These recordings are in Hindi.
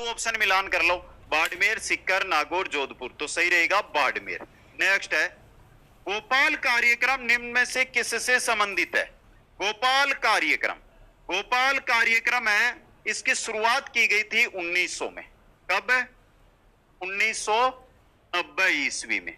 दो ऑप्शन मिलान कर लो, बाड़मेर, सीकर, नागौर, जोधपुर, तो सही रहेगा बाड़मेर। नेक्स्ट है, गोपाल कार्यक्रम निम्न में से किससे संबंधित है? गोपाल कार्यक्रम, गोपाल कार्यक्रम है, इसकी शुरुआत की गई थी 1900 में। कब? 1990 ईस्वी में।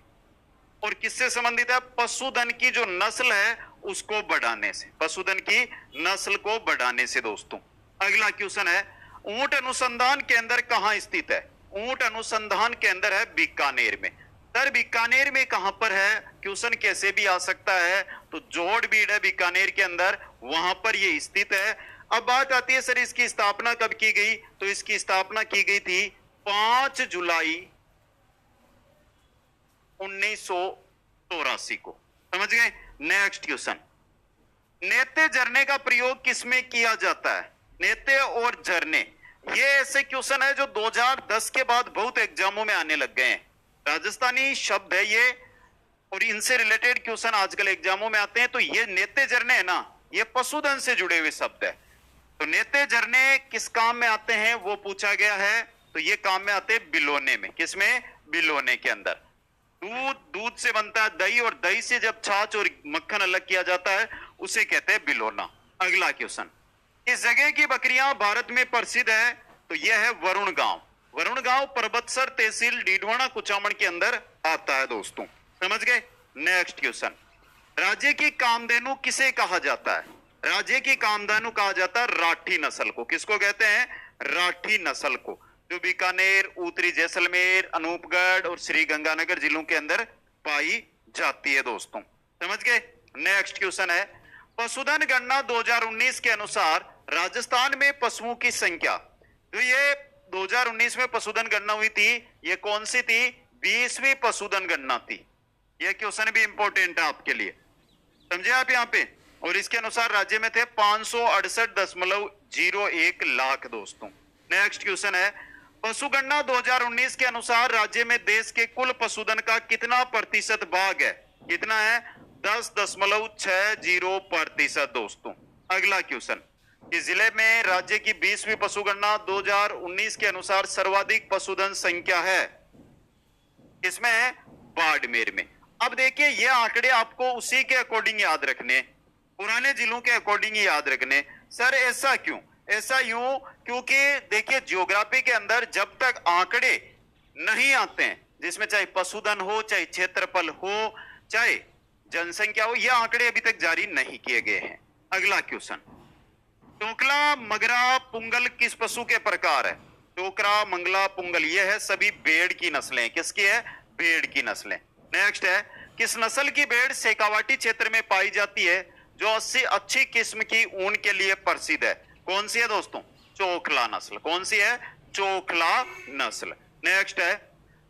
और किससे संबंधित है? पशुधन की जो नस्ल है उसको बढ़ाने से, पशुधन की नस्ल को बढ़ाने से दोस्तों। अगला क्वेश्चन है, ऊंट अनुसंधान केंद्र कहां स्थित है? ऊंट अनुसंधान केंद्र है बीकानेर में। सर बीकानेर में कहां पर है? क्वेश्चन कैसे भी आ सकता है, तो जोड़बीड़ है बीकानेर के अंदर, वहां पर ये स्थित है। अब बात आती है सर इसकी स्थापना कब की गई? तो इसकी स्थापना की गई थी 5 जुलाई 1984 को। समझ गए? नेक्स्ट क्वेश्चन, नेत्य झरने का प्रयोग किसमें किया जाता है? नेत्य और झरने, ये ऐसे क्वेश्चन है जो 2010 के बाद बहुत एग्जामों में आने लग गए हैं। राजस्थानी शब्द है ये, और इनसे रिलेटेड क्वेश्चन आजकल एग्जामों में आते हैं। तो ये नेत्य झरने है ना, ये पशुधन से जुड़े हुए शब्द है। तो नेत्य झरने किस काम में आते हैं वो पूछा गया है। तो ये काम में आते हैं बिलोने में। किसमें? बिलोने के अंदर। दूध, दूध से बनता है दही, और दही से जब छाछ और मक्खन अलग किया जाता है उसे कहते हैं बिलोना। अगला क्वेश्चन, इस जगह की बकरियां भारत में प्रसिद्ध है? तो यह है वरुण गांव। वरुण गांव परबतसर तहसील डीडवाना कुचामन के अंदर आता है दोस्तों। समझ गए? नेक्स्ट क्वेश्चन, राज्य की कामधेनु किसे कहा जाता है? राज्य की कामधेनु कहा जाता है राठी नस्ल को। किसको कहते हैं? राठी नस्ल को, जो बीकानेर, उत्तरी जैसलमेर, अनूपगढ़ और श्री गंगानगर जिलों के अंदर पाई जाती है दोस्तों। समझ गए? नेक्स्ट क्वेश्चन है, पशुधन गणना 2019 के अनुसार राजस्थान में पशुओं की संख्या, तो ये 2019 में पशुधन गणना हुई थी, ये कौन सी थी? 20वीं पशुधन गणना थी। यह क्वेश्चन भी इंपॉर्टेंट है आपके लिए, समझे आप यहाँ पे। और इसके अनुसार राज्य में थे 568.01 लाख दोस्तों। नेक्स्ट क्वेश्चन है, पशुगणना 2019 के अनुसार राज्य में देश के कुल पशुधन का कितना प्रतिशत भाग है? कितना है? 10.60% दोस्तों। अगला क्वेश्चन, इस जिले में राज्य की 20वीं पशुगणना 2019 के अनुसार सर्वाधिक पशुधन संख्या है? किसमें है? बाड़मेर में। अब देखिए ये आंकड़े आपको उसी के अकॉर्डिंग याद रखने, पुराने जिलों के अकॉर्डिंग ही याद रखने। सर ऐसा क्यों? ऐसा यूं क्योंकि देखिए ज्योग्राफी के अंदर जब तक आंकड़े नहीं आते हैं, जिसमें चाहे पशुधन हो, चाहे क्षेत्रफल हो, चाहे जनसंख्या हो, ये आंकड़े अभी तक जारी नहीं किए गए हैं। अगला क्वेश्चन, टोकला, मगरा, पुंगल किस पशु के प्रकार है? टोकरा, मंगला, पुंगल ये है सभी भेड़ की नस्लें। किसकी है? भेड़ की नस्लें। नेक्स्ट है, किस नस्ल की भेड़ शेखावाटी क्षेत्र में पाई जाती है जो अच्छी किस्म की ऊन के लिए प्रसिद्ध है? कौन सी है दोस्तों? चोखला नस्ल। कौन सी है? चोखला नस्ल। नेक्स्ट है,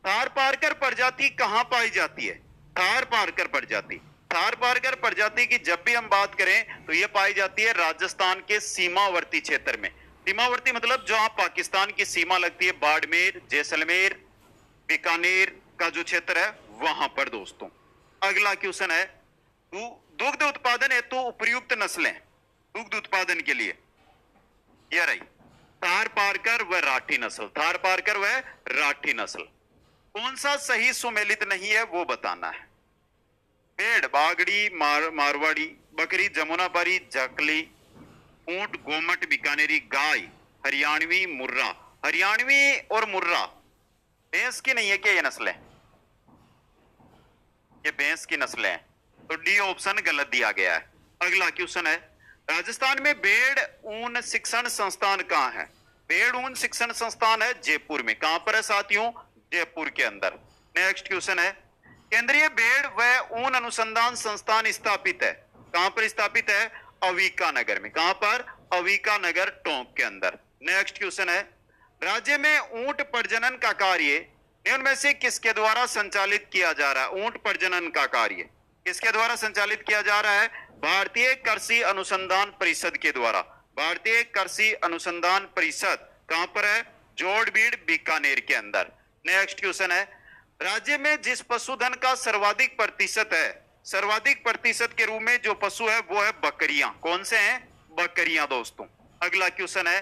थार पारकर प्रजाति कहां पाई जाती है? थार पारकर प्रजाति, थार पारकर प्रजाति की जब भी हम बात करें तो यह पाई जाती है राजस्थान के सीमावर्ती क्षेत्र में। सीमावर्ती मतलब जहां पाकिस्तान की सीमा लगती है, बाड़मेर, जैसलमेर, बीकानेर का जो क्षेत्र है वहां पर दोस्तों। अगला क्वेश्चन है, दुग्ध उत्पादन हेतु उपयुक्त नस्लें, दुग्ध उत्पादन के लिए यह रही थार पारकर व राठी नस्ल। थार पारकर व राठी नस्ल। कौन सा सही सुमेलित नहीं है वो बताना है। भेड़ बागड़ी, मारवाड़ी, बकरी जमुनापारी, जकली, ऊंट गोमट बीकानेरी, गाय हरियाणवी, मुर्रा। हरियाणवी और मुर्रा भैंस की नहीं है क्या ये नस्लें? ये भैंस की नस्लें हैं, तो डी ऑप्शन गलत दिया गया है। अगला क्वेश्चन है, राजस्थान में भेड़ ऊन शिक्षण संस्थान कहां है? भेड़ ऊन शिक्षण संस्थान है जयपुर में। कहां पर है साथियों? जयपुर के अंदर। नेक्स्ट क्वेश्चन है, केंद्रीय भेड़ व ऊन अनुसंधान संस्थान स्थापित है? कहां पर स्थापित है? अविका नगर में। कहां पर? अविका नगर, टोंक के अंदर। नेक्स्ट क्वेश्चन है, राज्य में ऊंट प्रजनन का कार्य निम्न में से किसके द्वारा संचालित किया जा रहा है? ऊंट प्रजनन का कार्य किसके द्वारा संचालित किया जा रहा है? भारतीय कृषि अनुसंधान परिषद के द्वारा। भारतीय कृषि अनुसंधान परिषद कहां पर है? जोड़बीड़ बीकानेर के अंदर। नेक्स्ट क्वेश्चन है, राज्य में जिस पशुधन का सर्वाधिक प्रतिशत है, सर्वाधिक प्रतिशत के रूप में जो पशु है वो है बकरियां। कौन से हैं? बकरियां दोस्तों। अगला क्वेश्चन है,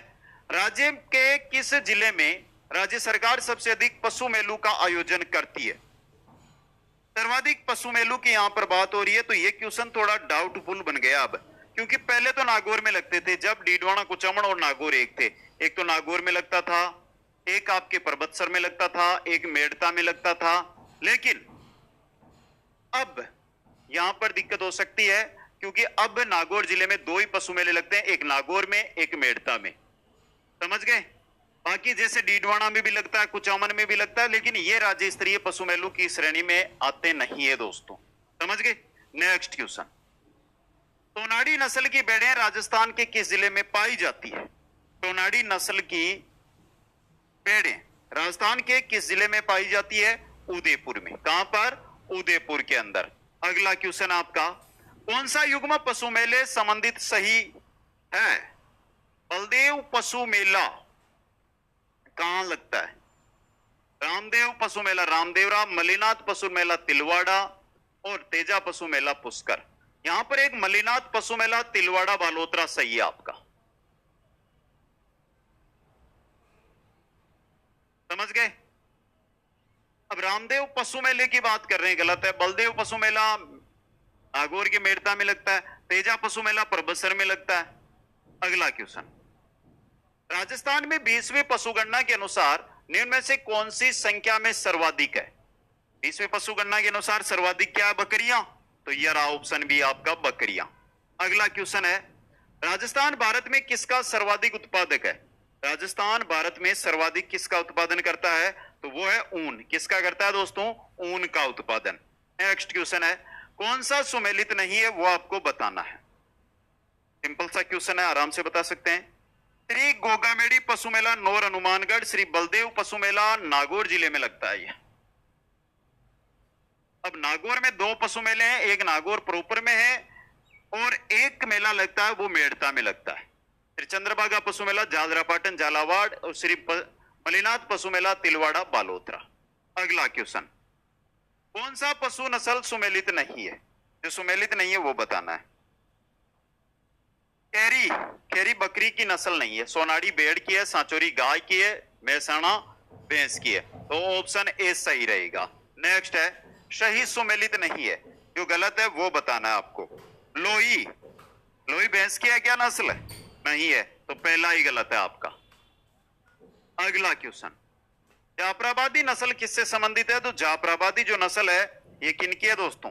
राज्य के किस जिले में राज्य सरकार सबसे अधिक पशु मेलों का आयोजन करती है? सर्वाधिक पशु मेलों की यहां पर बात हो रही है, तो ये क्वेश्चन थोड़ा डाउटफुल बन गया अब, क्योंकि पहले तो नागौर में लगते थे, जब डीडवाना, कुचामन और नागौर एक थे। एक तो नागौर में लगता था, एक आपके परबतसर में लगता था, एक मेड़ता में लगता था। लेकिन अब यहां पर दिक्कत हो सकती है, क्योंकि अब नागौर जिले में 2 ही पशु मेले लगते हैं, एक नागौर में, एक मेड़ता में। समझ गए? बाकी जैसे डीडवाना में भी लगता है, कुचामन में भी लगता है, लेकिन ये राज्य स्तरीय पशु मेलों की श्रेणी में आते नहीं है दोस्तों। समझ गए? नेक्स्ट क्वेश्चन, तोनाड़ी नस्ल की भेड़ें राजस्थान के किस जिले में पाई जाती है? तोनाड़ी नस्ल की भेड़ें राजस्थान के किस जिले में पाई जाती है? उदयपुर में। कहां पर? उदयपुर के अंदर। अगला क्वेश्चन आपका, कौन सा युग्म पशु मेले संबंधित सही है? बलदेव पशु मेला कहां लगता है? रामदेव पशु मेला रामदेवरा, मलिनाथ पशु मेला तिलवाड़ा और तेजा पशु मेला पुष्कर। यहां पर एक मलिनाथ पशु मेला तिलवाड़ा बालोतरा सही है आपका। समझ गए? अब रामदेव पशु मेले की बात कर रहे हैं, गलत है। बलदेव पशु मेला नागौर के मेड़ता में लगता है, तेजा पशु मेला परबतसर में लगता है। अगला क्वेश्चन, राजस्थान में 20वीं पशुगणना के अनुसार निम्न में से कौन सी संख्या में सर्वाधिक है? 20वीं पशुगणना के अनुसार सर्वाधिक क्या है? बकरियां। तो यह रहा ऑप्शन बी आपका, बकरियां। अगला क्वेश्चन है, राजस्थान भारत में किसका सर्वाधिक उत्पादक है? राजस्थान भारत में सर्वाधिक किसका उत्पादन करता है? तो वो है ऊन। किसका करता है दोस्तों? ऊन का उत्पादन। नेक्स्ट क्वेश्चन है, कौन सा सुमेलित नहीं है वो आपको बताना है। सिंपल सा क्वेश्चन है, आराम से बता सकते हैं। श्री गोगामेड़ी पशु मेला नौर हनुमानगढ़, श्री बलदेव पशु मेला नागौर जिले में लगता है। अब नागौर में 2 पशु मेले हैं, एक नागौर प्रोपर में है और एक मेला लगता है वो मेड़ता में लगता है। श्री चंद्रभागा पशु मेला झालरापाटन झालावाड़ और श्री मलिनाथ पशु मेला तिलवाड़ा बालोतरा। अगला क्वेश्चन, कौन सा पशु नस्ल सुमेलित नहीं है? जो सुमेलित नहीं है वो बताना है। कैरी, कैरी बकरी की नस्ल नहीं है, सोनाड़ी भेड़ की है, सांचोरी गाय की है, मेहसाणा भैंस की है। तो ऑप्शन ए सही रहेगा। नेक्स्ट है, सही सुमेलित नहीं है, जो गलत है वो बताना है आपको। लोई, लोई भैंस की है क्या नस्ल? नहीं है, तो पहला ही गलत है आपका। अगला क्वेश्चन, जाफराबादी नस्ल किससे संबंधित है? तो जाफराबादी जो नस्ल है ये किनकी है दोस्तों?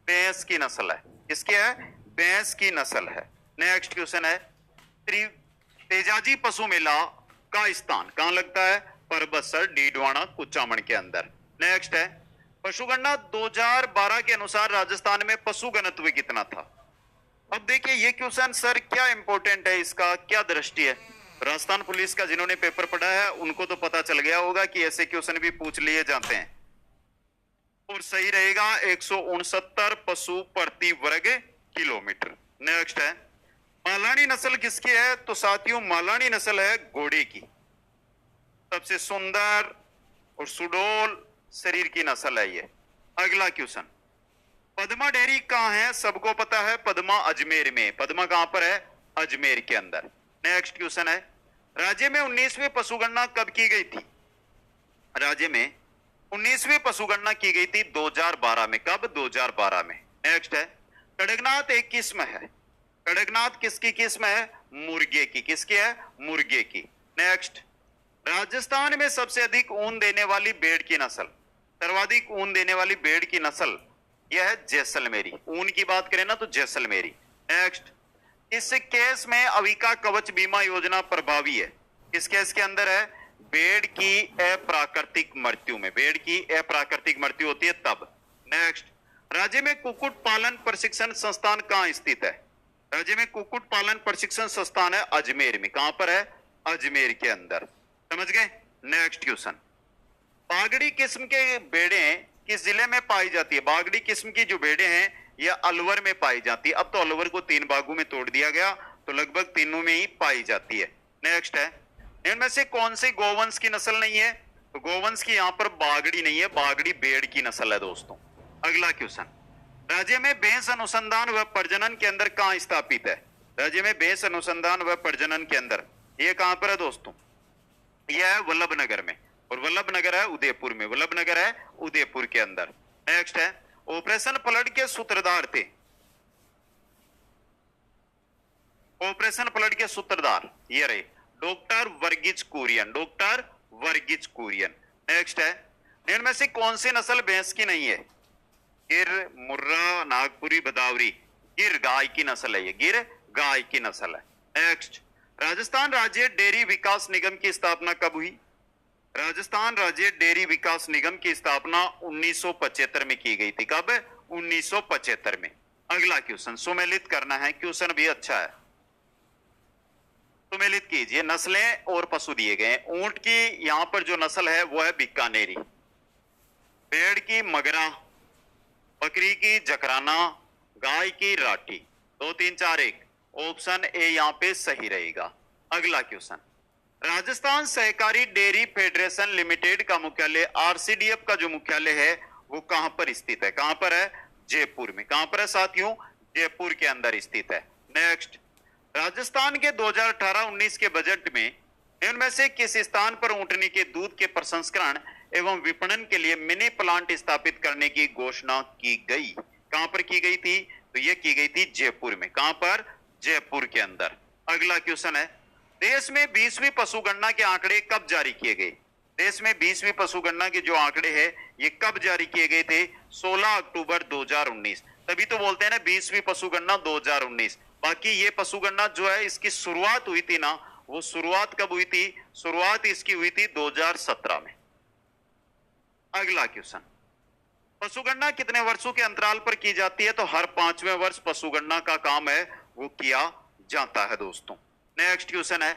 भैंस की नस्ल है। किसकी है? भैंस की नस्ल है। नेक्स्ट क्वेश्चन है, श्री तेजाजी पशु मेला का स्थान कहां लगता है? परबतसर, डीडवाना, कुचामन के अंदर। नेक्स्ट है, पशुगणना 2012 के अनुसार राजस्थान में पशु घनत्व कितना था? अब देखिए ये क्वेश्चन सर क्या इंपॉर्टेंट है, इसका क्या दृष्टि है? राजस्थान पुलिस का जिन्होंने पेपर पढ़ा है उनको तो पता चल गया होगा कि ऐसे क्वेश्चन भी पूछ लिए जाते हैं। और सही रहेगा 169 पशु प्रति वर्ग किलोमीटर। नेक्स्ट है, मालानी नस्ल किसकी है? तो साथियों मालानी नस्ल है घोड़े की। सबसे सुंदर और सुडौल शरीर की नस्ल है ये। अगला क्वेश्चन, पद्मा डेयरी कहां है? सबको पता है, पद्मा अजमेर में। पद्मा कहां पर है? अजमेर के अंदर। नेक्स्ट क्वेश्चन है, राज्य में 19वीं पशुगणना कब की गई थी? राज्य में 19वीं पशुगणना की गई थी 2012 में। कब? 2012 में। नेक्स्ट है, कड़कनाथ एक किस्म है। कड़कनाथ किसकी किस्म है? मुर्गे की। किसकी है? मुर्गे की। नेक्स्ट, राजस्थान में सबसे अधिक ऊन देने वाली भेड़ की नस्ल, सर्वाधिक ऊन देने वाली भेड़ की नस्ल यह है जैसलमेरी। ऊन की बात करें ना तो जैसलमेरी। नेक्स्ट, इस केस में अविका कवच बीमा योजना प्रभावी है। किस केस के अंदर है? भेड़ की अप्राकृतिक मृत्यु में। भेड़ की अप्राकृतिक मृत्यु होती है तब। नेक्स्ट, राज्य में कुक्कुट पालन प्रशिक्षण संस्थान कहां स्थित है? राज्य में कुक्कुट पालन प्रशिक्षण संस्थान है अजमेर में। कहां पर है? अजमेर के अंदर। समझ गए? नेक्स्ट क्वेश्चन, बागड़ी किस्म के भेड़ें किस जिले में पाई जाती है? बागड़ी किस्म की जो भेड़ें हैं यह अलवर में पाई जाती है। अब तो अलवर को 3 भागों में तोड़ दिया गया, तो लगभग तीनों में ही पाई जाती है। नेक्स्ट है, इनमें से कौन सी गोवंश की नस्ल नहीं है? तो गोवंश की यहां पर बागड़ी नहीं है, बागड़ी भेड़ की नस्ल है दोस्तों। अगला क्वेश्चन, राज्य में भैंस अनुसंधान व प्रजनन केंद्र कहां स्थापित है? राज्य में भैंस अनुसंधान व प्रजनन केंद्र ये कहां पर है दोस्तों? यह है वल्लभनगर में। और वल्लभनगर है उदयपुर में, वल्लभनगर है उदयपुर के अंदर। नेक्स्ट है ऑपरेशन फ्लड के सूत्रधार थे, ऑपरेशन फ्लड के सूत्रधार ये रहे doctor Verghese Kurien, doctor Verghese Kurien. Next है निम्न में से कौन सी नस्ल भैंस की नहीं है? गिर, मुर्रा, नागपुरी, भदावरी। गिर गाय की नस्ल है, ये गिर गाय की नस्ल है। नेक्स्ट राजस्थान राज्य डेयरी विकास निगम की स्थापना कब हुई? राजस्थान राज्य डेयरी विकास निगम की स्थापना 1975 में की गई थी। कब? 1975 में। अगला क्वेश्चन सुमेलित करना है, क्वेश्चन भी अच्छा है, सुमेलित कीजिए। नस्लें और पशु दिए गए हैं। ऊंट की यहां पर जो नस्ल है वो है बीकानेरी, भेड़ की मगरा, बकरी की जकराना, गाय की राठी। 2 3 4 1 ऑप्शन ए यहां पे सही रहेगा। अगला क्वेश्चन राजस्थान सहकारी डेयरी फेडरेशन लिमिटेड का मुख्यालय, आरसीडीएफ का जो मुख्यालय है वो कहां पर स्थित है? कहां पर है? जयपुर में। कहां पर है साथियों? जयपुर के अंदर स्थित है। नेक्स्ट राजस्थान के 2018-19 के बजट में इनमें से किस स्थान पर ऊंटनी के दूध के प्रसंस्करण एवं विपणन के लिए मिनी प्लांट स्थापित करने की घोषणा की गई? कहां पर की गई थी? तो यह की गई थी जयपुर में। कहां पर? जयपुर के अंदर। अगला क्वेश्चन है देश में 20वीं पशुगणना के आंकड़े कब जारी किए गए? देश में 20वीं पशुगणना के जो आंकड़े हैं ये कब जारी किए गए थे? 16 अक्टूबर 2019। तभी तो बोलते हैं ना 20वीं पशुगणना 2019। बाकी ये पशुगणना जो है इसकी शुरुआत हुई थी ना, वो शुरुआत कब हुई थी? शुरुआत इसकी हुई थी 2017 में। अगला क्वेश्चन पशुगणना कितने वर्षों के अंतराल पर की जाती है? तो हर 5वें वर्ष पशुगणना का काम है वो किया जाता है दोस्तों। नेक्स्ट क्वेश्चन है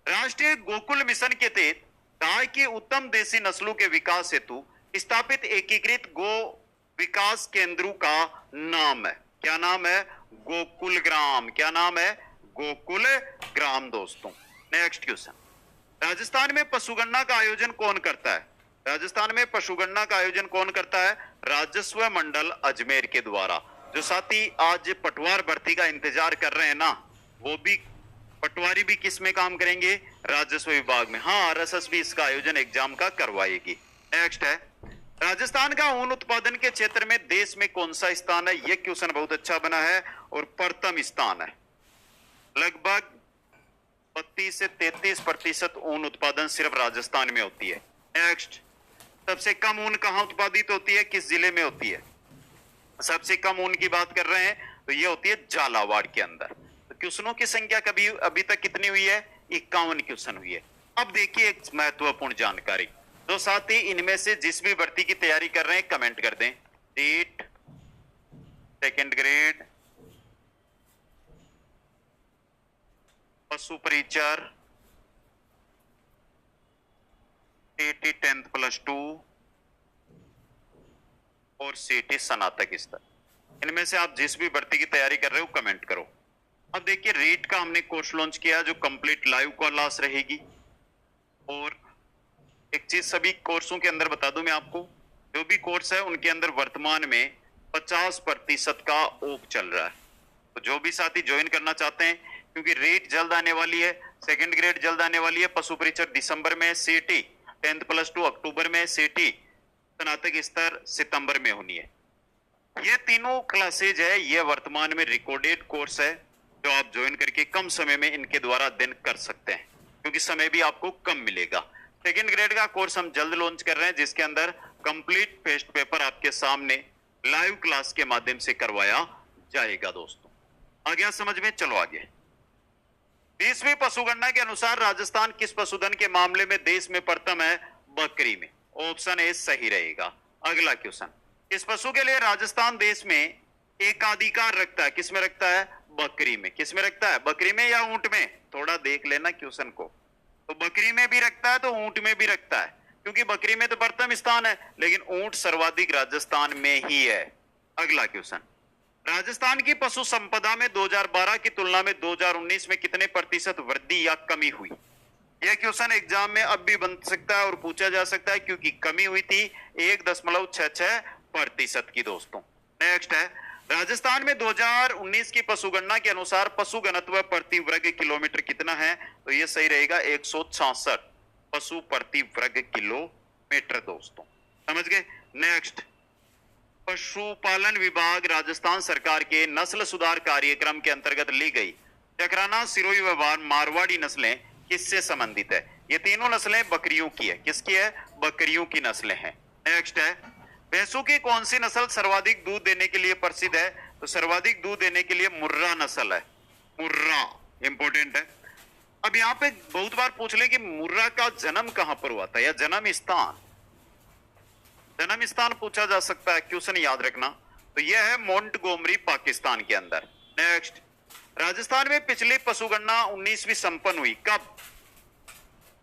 राष्ट्रीय गोकुल मिशन के तहत गाय की उत्तम देसी नस्लों के विकास हेतु स्थापित एकीकृत गो विकास केंद्रों का नाम है? क्या नाम है? गोकुल ग्राम। क्या नाम है? गोकुल ग्राम दोस्तों। नेक्स्ट क्वेश्चन राजस्थान में पशुगणना का आयोजन कौन करता है? राजस्थान में पशुगणना का आयोजन कौन करता है? राजस्व मंडल अजमेर के द्वारा। जो साथी आज पटवार भर्ती का इंतजार कर रहे हैं ना, वो भी पटवारी भी किस में काम करेंगे? राजस्व विभाग में। हाँ, आरएसएस भी इसका आयोजन एग्जाम का करवाएगी। नेक्स्ट है राजस्थान का ऊन उत्पादन के क्षेत्र में देश में कौन सा स्थान है? यह क्वेश्चन बहुत अच्छा बना है और प्रथम स्थान है। लगभग 32 से 33% ऊन उत्पादन सिर्फ राजस्थान में होती है। नेक्स्ट सबसे कम ऊन कहां उत्पादित होती है? किस जिले में होती है? सबसे कम ऊन की बात कर रहे हैं तो ये होती है झालावाड़ के अंदर। तो क्वेश्चनों की संख्या कभी अभी तक कितनी हुई है? 51 क्वेश्चन हुई है। अब देखिए एक महत्वपूर्ण जानकारी, तो साथी इनमें से जिस भी भर्ती की तैयारी कर रहे हैं कमेंट कर दें। नीट, सेकंड ग्रेड, पशु परिचर, टीटी 10+2 और सीटी स्नातक स्तर, इनमें से आप जिस भी भर्ती की तैयारी कर रहे हो कमेंट करो। अब देखिए रीट का हमने कोर्स लॉन्च किया जो कंप्लीट लाइव क्लास रहेगी। और एक चीज सभी कोर्सों के अंदर बता दूं मैं आपको, जो भी कोर्स है उनके अंदर वर्तमान में 50% का ऑफ चल रहा है। तो जो भी साथी ज्वाइन करना चाहते हैं, क्योंकि रेट जल्द आने वाली है, सेकंड ग्रेड जल्द आने वाली है, पशु परिचर दिसंबर में, सीटी 10+2 अक्टूबर में, सीटी स्नातक स्तर सितंबर में होनी है। ये तीनों क्लासेज है, ये वर्तमान में रिकॉर्डेड कोर्स है जो आप ज्वाइन करके कम समय में इनके द्वारा अध्ययन कर सकते हैं, क्योंकि समय भी आपको कम मिलेगा। सेकंड ग्रेड का कोर्स हम जल्द लॉन्च कर रहे हैं जिसके अंदर कंप्लीट टेस्ट पेपर आपके सामने लाइव क्लास के माध्यम से करवाया जाएगा। दोस्तों आ गया समझ में? चलो आगे। 20वीं पशुगणना के अनुसार राजस्थान किस पशुधन के मामले में देश में प्रथम है? बकरी में। ऑप्शन ए सही रहेगा। अगला क्वेश्चन, इस पशु के लिए राजस्थान देश में एकाधिकार रखता है? किस में रखता है? बकरी में। किस में रखता है? बकरी में या ऊंट में? थोड़ा देख लेना क्वेश्चन को। तो बकरी में भी रखता है तो ऊंट में भी रखता है, क्योंकि बकरी में तो प्रथम स्थान है, लेकिन ऊंट सर्वाधिक राजस्थान में ही है। अगला क्वेश्चन, राजस्थान की पशु संपदा में 2012 की तुलना में 2019 में कितने प्रतिशत वृद्धि या कमी हुई? यह क्वेश्चन एग्जाम में अब भी बन सकता है और पूछा जा सकता है, क्योंकि कमी हुई थी 1.66% की। दोस्तों नेक्स्ट है, राजस्थान में 2019 की पशुगणना के अनुसार पशु घनत्व प्रति वर्ग किलोमीटर कितना है? तो यह सही रहेगा 166। पशु प्रति वर्ग किलोमीटर दोस्तों, समझ गए। नेक्स्ट, पशुपालन विभाग राजस्थान सरकार के नस्ल सुधार कार्यक्रम के अंतर्गत ली गई चक्राना, सिरोही व मारवाड़ी नस्लें किससे संबंधित है? ये तीनों नस्लें बकरियों की है। किसकी है? बकरियों की नस्लें हैं। नेक्स्ट है, भैंसों की कौन सी नस्ल सर्वाधिक दूध देने के लिए प्रसिद्ध है? तो सर्वाधिक दूध देने के लिए मुर्रा नस्ल है। मुर्रा इंपॉर्टेंट है। अब यहाँ पे बहुत बार पूछ ले कि मुर्रा का जन्म कहां पर हुआ था या जन्म स्थान, जन्म स्थान पूछा जा सकता है, क्वेश्चन याद रखना। तो यह है मोंटगोमरी, पाकिस्तान के अंदर। नेक्स्ट, राजस्थान में पिछली पशुगणना 19वीं संपन्न हुई कब?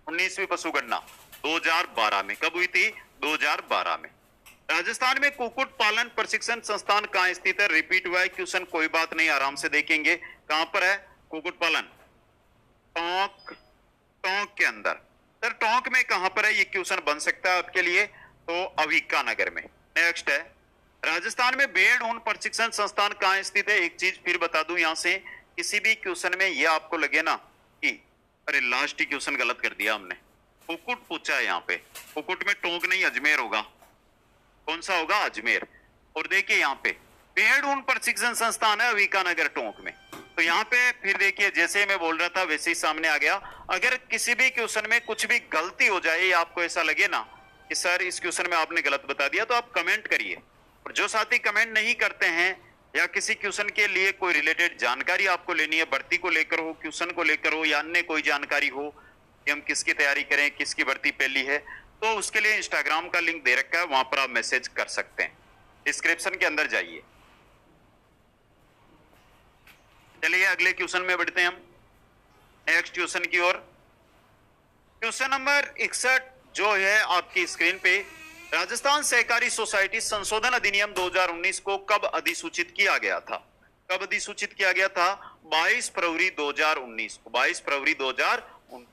19वीं पशुगणना 2012 में। कब हुई थी? 2012 में। राजस्थान में कुक्कुट पालन प्रशिक्षण संस्थान कहां स्थित है? रिपीट हुआ है क्वेश्चन, कोई बात नहीं, आराम से देखेंगे। कहां पर है कुक्कुट पालन? टोंक, टोंक के अंदर। सर टोंक में कहां पर है? ये क्वेश्चन बन सकता है आपके लिए, तो अविका नगर में। नेक्स्ट है, राजस्थान में भेड़ ऊन प्रशिक्षण संस्थान कहां स्थित है? एक चीज फिर बता दूं यहां से, किसी भी क्वेश्चन में ये आपको लगे ना कि अरे लास्ट ही क्वेश्चन गलत कर दिया हमने, कुक्कुट पूछा है यहाँ पे, कुक्कुट में टोंक नहीं अजमेर होगा। कौन सा होगा? अजमेर। और देखिए यहाँ पे भेड़ ऊन प्रशिक्षण संस्थान है अविका नगर टोंक में। तो यहाँ पे फिर देखिए जैसे मैं बोल रहा था वैसे ही सामने आ गया। अगर किसी भी क्वेश्चन में कुछ भी गलती हो जाए या आपको ऐसा लगे ना कि सर इस क्वेश्चन में आपने गलत बता दिया, तो आप कमेंट करिए। और जो साथी कमेंट नहीं करते हैं या किसी क्वेश्चन के लिए कोई रिलेटेड जानकारी आपको लेनी है, भर्ती को लेकर हो, क्वेश्चन को लेकर हो या अन्य कोई जानकारी हो कि हम किसकी तैयारी करें, किसकी भर्ती पहली है, तो उसके लिए इंस्टाग्राम का लिंक दे रखा है, वहां पर आप मैसेज कर सकते हैं। डिस्क्रिप्शन के अंदर जाइए। चलिए अगले क्वेश्चन में बढ़ते हैं हम, नेक्स्ट क्वेश्चन की ओर। क्वेश्चन नंबर 61 जो है आपकी स्क्रीन पे, राजस्थान सहकारी सोसाइटी संशोधन अधिनियम 2019 को कब अधिसूचित किया गया था? कब अधिसूचित किया गया था? 22 फरवरी 2019 को, 22 फरवरी 2019।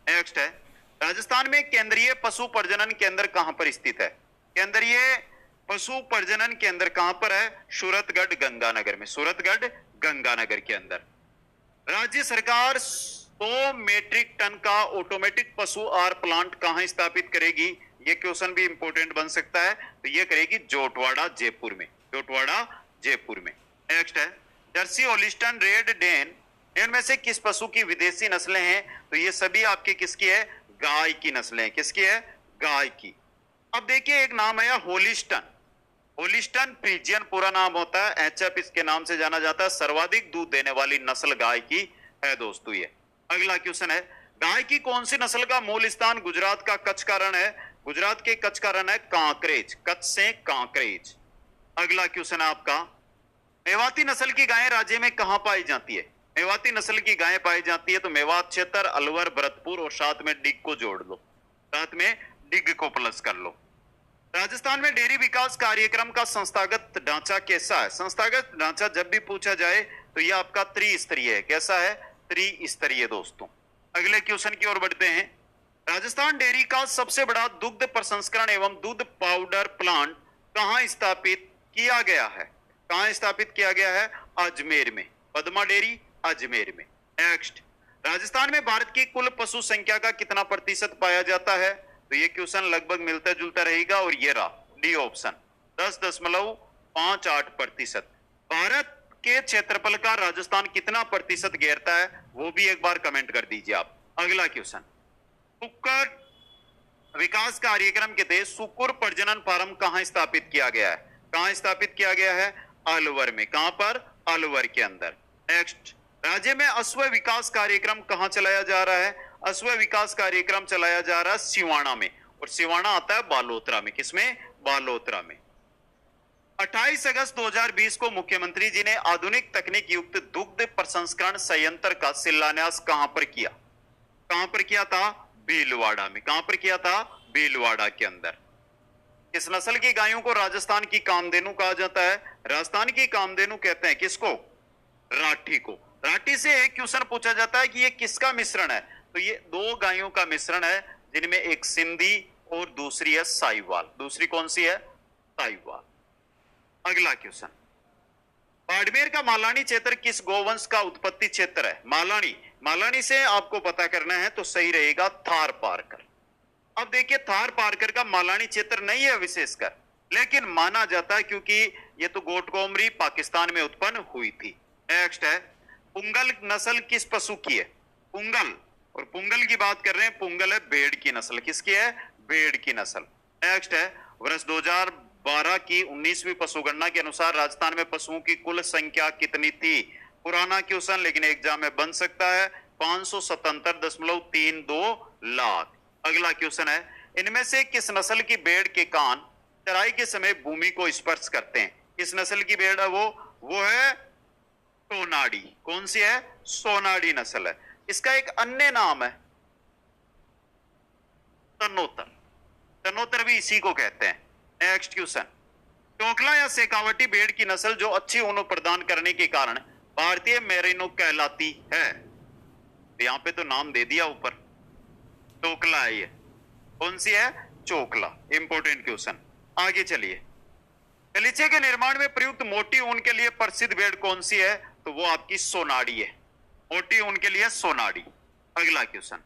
नेक्स्ट है, राजस्थान में केंद्रीय पशु प्रजनन केंद्र कहां पर स्थित है? केंद्रीय पशु प्रजनन केंद्र कहां पर है? सूरतगढ़ गंगानगर में, सूरतगढ़ गंगानगर के अंदर। राज्य सरकार 100 मीट्रिक टन का ऑटोमेटिक पशु आहार प्लांट कहां स्थापित करेगी? ये क्वेश्चन भी इंपोर्टेंट बन सकता है। तो ये करेगी जोटवाड़ा जयपुर में, जोटवाड़ा जयपुर में। नेक्स्ट है, जर्सी, होलिस्टन, रेड डेन, इनमें से किस पशु की विदेशी नस्लें हैं? तो ये सभी आपके किसकी है? गाय की नस्लें हैं। किसकी है? गाय की। अब देखिए एक नाम है होलिस्टन, होलिस्टन फ्रीजियन पूरा नाम होता है, एचएफ इसके नाम से जाना जाता है। सर्वाधिक दूध देने वाली नस्ल गाय की है दोस्तों ये। अगला क्वेश्चन है, गाय की कौन सी नस्ल का मूल स्थान गुजरात का कच्छ का रण है? गुजरात के कच्छ का रण है कांकरेज, कच्छ से कांकरेज। अगला क्वेश्चन है आपका, मेवाती नस्ल की गायें राज्य में कहां पाई जाती है? मेवाती नस्ल की गायें पाई जाती है तो मेवात क्षेत्र, अलवर, भरतपुर और साथ में डिग को जोड़ लो, साथ में डिग को प्लस कर लो। राजस्थान में डेयरी विकास कार्यक्रम का संस्थागत ढांचा कैसा है? संस्थागत ढांचा जब भी पूछा जाए तो यह आपका त्रिस्तरीय है। कैसा है? त्रिस्तरीय दोस्तों। अगले क्वेश्चन की ओर बढ़ते हैं, राजस्थान डेयरी का सबसे बड़ा दुग्ध प्रसंस्करण एवं दूध पाउडर प्लांट कहां स्थापित किया गया है? कहां स्थापित किया गया है? अजमेर में, पद्मा डेयरी अजमेर में। नेक्स्ट, राजस्थान में भारत की कुल पशु संख्या का कितना प्रतिशत पाया जाता है? तो ये क्वेश्चन लगभग मिलता जुलता रहेगा और ये रहा डी ऑप्शन, 10.58%। भारत के क्षेत्रफल का राजस्थान कितना प्रतिशत घेरता है? वो भी एक बार कमेंट कर दीजिए आप। अगला क्वेश्चन, सुकर विकास कार्यक्रम के तहत सुकुर प्रजनन फार्म कहां स्थापित किया गया है? कहां स्थापित किया गया है? अलवर में। कहां पर? अलवर के अंदर। नेक्स्ट, राज्य में अश्व विकास कार्यक्रम कहां चलाया जा रहा है? अश्व विकास कार्यक्रम चलाया जा रहा है सिवाना में, और सिवाना आता है बालोतरा में। किसमें? बालोतरा में। 28 अगस्त 2020 को मुख्यमंत्री जी ने आधुनिक तकनीक युक्त दुग्ध प्रसंस्करण संयंत्र का शिलान्यास कहां पर किया? कहां पर किया था? भीलवाड़ा में। कहां पर किया था? भीलवाड़ा के अंदर। किस नस्ल की गायों को राजस्थान की कामधेनु कहा जाता है? राजस्थान की कामधेनु कहते हैं किसको? राठी को। राठी से एक क्वेश्चन पूछा जाता है कि ये किसका मिश्रण है? तो ये दो गायों का मिश्रण है, जिनमें एक सिंधी और दूसरी है साहिवाल। दूसरी कौन सी है? साहिवाल। अगला क्वेश्चन, बाड़मेर का मालानी क्षेत्र किस गोवंश का उत्पत्ति क्षेत्र है? मालानी, मालानी से आपको पता करना है तो सही रहेगा थार पारकर। अब देखिए थार पारकर का मालानी क्षेत्र नहीं है विशेषकर, लेकिन माना जाता है क्योंकि ये तो गोटकोमरी पाकिस्तान में उत्पन्न हुई थी। नेक्स्ट है, पुंगल नस्ल किस पशु की है? पुंगल, और पुंगल की बात कर रहे हैं, पुंगल है भेड़ की नस्ल। किसकी है? भेड़ की नस्ल। नेक्स्ट है, वर्ष 2012 की 19वीं पशुगणना के अनुसार राजस्थान में पशुओं की कुल संख्या कितनी थी? पुराना क्वेश्चन, लेकिन एग्जाम में बन सकता है। 577.32 लाख। अगला क्वेश्चन है, इनमें से किस नस्ल की भेड़ के कान चराई के समय भूमि को स्पर्श करते हैं? किस नस्ल की भेड़ है वो है सोनाड़ी। कौन सी है? सोनाड़ी नस्ल है। इसका एक अन्य नाम है तनोतर। तनोतर भी इसी को कहते हैं। नेक्स्ट क्वेश्चन, चौकला या शेखावटी भेड़ की नस्ल जो अच्छी ऊन प्रदान करने के कारण भारतीय मेरिनो कहलाती है। यहां पे तो नाम दे दिया ऊपर, चोकला है ये। कौन सी है? चोकला। Important question. आगे चलिए, गलीचे के निर्माण में प्रयुक्त मोटी ऊन के लिए प्रसिद्ध भेड़ कौन सी है? तो वो आपकी सोनाड़ी है। मोटी ऊन के लिए सोनाड़ी। अगला क्वेश्चन,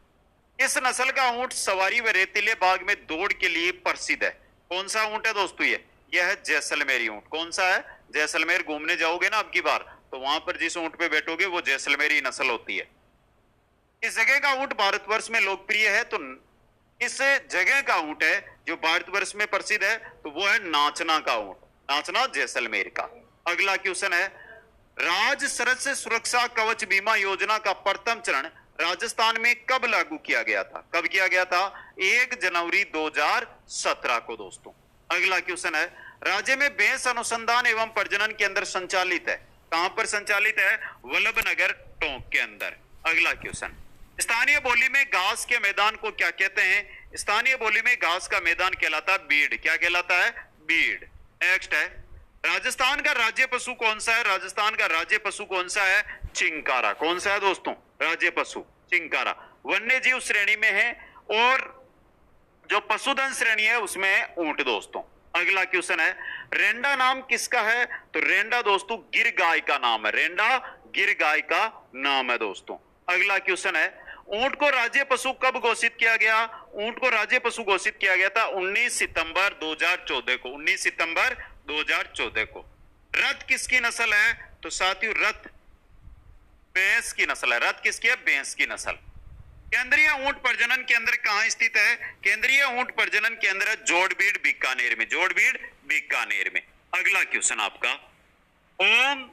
इस नस्ल का ऊंट सवारी व रेतीले बाग में दौड़ के लिए प्रसिद्ध है। कौन सा ऊंट है दोस्तों? यह है जैसलमेरी ऊंट। कौन सा है? जैसलमेर घूमने जाओगे ना अब की बार, तो वहां पर जिस ऊंट पे बैठोगे वो जैसलमेरी नस्ल होती है। इस जगह का ऊंट भारतवर्ष में लोकप्रिय है, तो इस जगह का ऊंट है जो भारतवर्ष में प्रसिद्ध है, तो वो है नाचना का ऊंट। नाचना जैसलमेर का। अगला क्वेश्चन है, राज्य सदस्य सुरक्षा कवच बीमा योजना का प्रथम चरण राजस्थान में कब लागू किया गया था? कब किया गया था? 1 जनवरी 2017 को दोस्तों। अगला क्वेश्चन है, राज्य में भैंस अनुसंधान एवं प्रजनन केंद्र संचालित है। कहां पर संचालित है? वल्लभनगर टोंक के अंदर। अगला क्वेश्चन, स्थानीय बोली में घास के मैदान को क्या कहते हैं? स्थानीय बोली में घास का मैदान कहलाता है बीड़। क्या कहलाता है? बीड़। नेक्स्ट है, राजस्थान का राज्य पशु कौन सा है? राजस्थान का राज्य पशु कौन सा है? चिंकारा। कौन सा है दोस्तों? राज्य पशु चिंकारा। वन्य जीव श्रेणी में है, और जो पशुधन श्रेणी है उसमें है ऊंट दोस्तों। अगला क्वेश्चन है, रेंडा नाम किसका है? तो रेंडा दोस्तों गिर गाय का नाम है। रेंडा गिर गाय का नाम है दोस्तों। अगला क्वेश्चन है, ऊंट को राज्य पशु कब घोषित किया गया? ऊंट को राज्य पशु घोषित किया गया था 19 सितंबर 2014 को। 19 सितंबर 2014 को। रथ किसकी नस्ल है? तो साथियों रथ भैंस की नस्ल है। रथ किसकी है? भैंस की नस्ल। केंद्रीय ऊंट प्रजनन केंद्र कहां स्थित है? केंद्रीय ऊंट प्रजनन केंद्र है जोड़बीड़ बीकानेर में। जोड़बीड़ बीकानेर में। अगला क्वेश्चन आपका, होम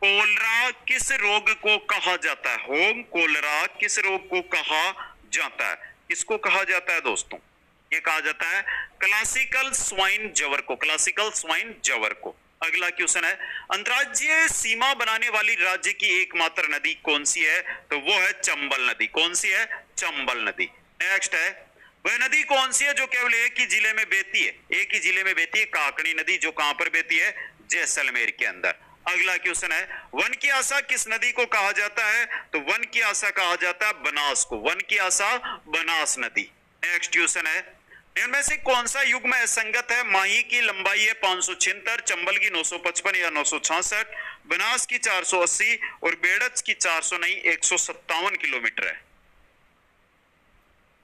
कोलरा किस रोग को कहा जाता है? होम कोलरा किस रोग को कहा जाता है? किसको कहा जाता है दोस्तों? ये कहा जाता है क्लासिकल स्वाइन जवर को। क्लासिकल स्वाइन जवर को। अगला क्वेश्चन है, अंतर्राज्यीय सीमा बनाने वाली राज्य की एकमात्र नदी कौन सी है? तो वो है चंबल नदी। कौन सी है? चंबल नदी। नेक्स्ट है, वह नदी कौन सी है जो केवल एक ही जिले में बहती है? एक ही जिले में बहती है, काकड़ी नदी, जो कहां पर बहती है? जैसलमेर के अंदर। अगला क्वेश्चन है, वन की आशा किस नदी को कहा जाता है? तो वन की आशा कहा जाता है बनास को। वन की आशा बनास नदी। नेक्स्ट क्वेश्चन है, इनमें से कौन सा युग्म असंगत है? माही की लंबाई है 576, चंबल की 955 या 966, बनास की 480 और बेड़च की 400 नहीं 157 किलोमीटर है।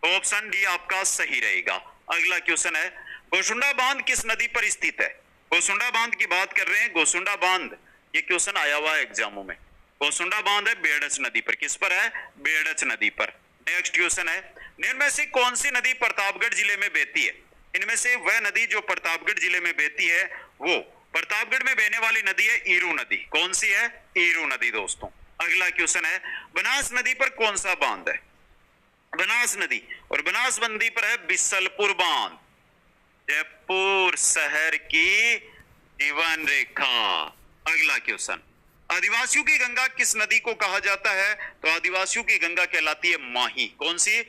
ऑप्शन डी आपका सही रहेगा। अगला क्वेश्चन है, गोसुंडा बांध किस नदी पर स्थित है? गोसुंडा बांध की बात कर रहे हैं। गोसुंडा बांध, ये क्वेश्चन आया हुआ है एग्जामों में। गोसुंडा बांध है बेड़च नदी पर। किस पर है? बेड़च नदी पर। नेक्स्ट क्वेश्चन है, इनमें से कौन सी नदी प्रतापगढ़ जिले में बहती है? इनमें से वह नदी जो प्रतापगढ़ जिले में बहती है, वो प्रतापगढ़ में बहने वाली नदी है ईरू नदी। कौन सी है? ईरू नदी दोस्तों। अगला क्वेश्चन है, बनास नदी पर कौन सा बांध है? बनास नदी, और बनास नदी पर है बिसलपुर बांध। जयपुर शहर की जीवन रेखा। अगला क्वेश्चन, आदिवासियों की गंगा किस नदी को कहा जाता है? तो आदिवासियों की गंगा कहलाती है माही। कौन सी?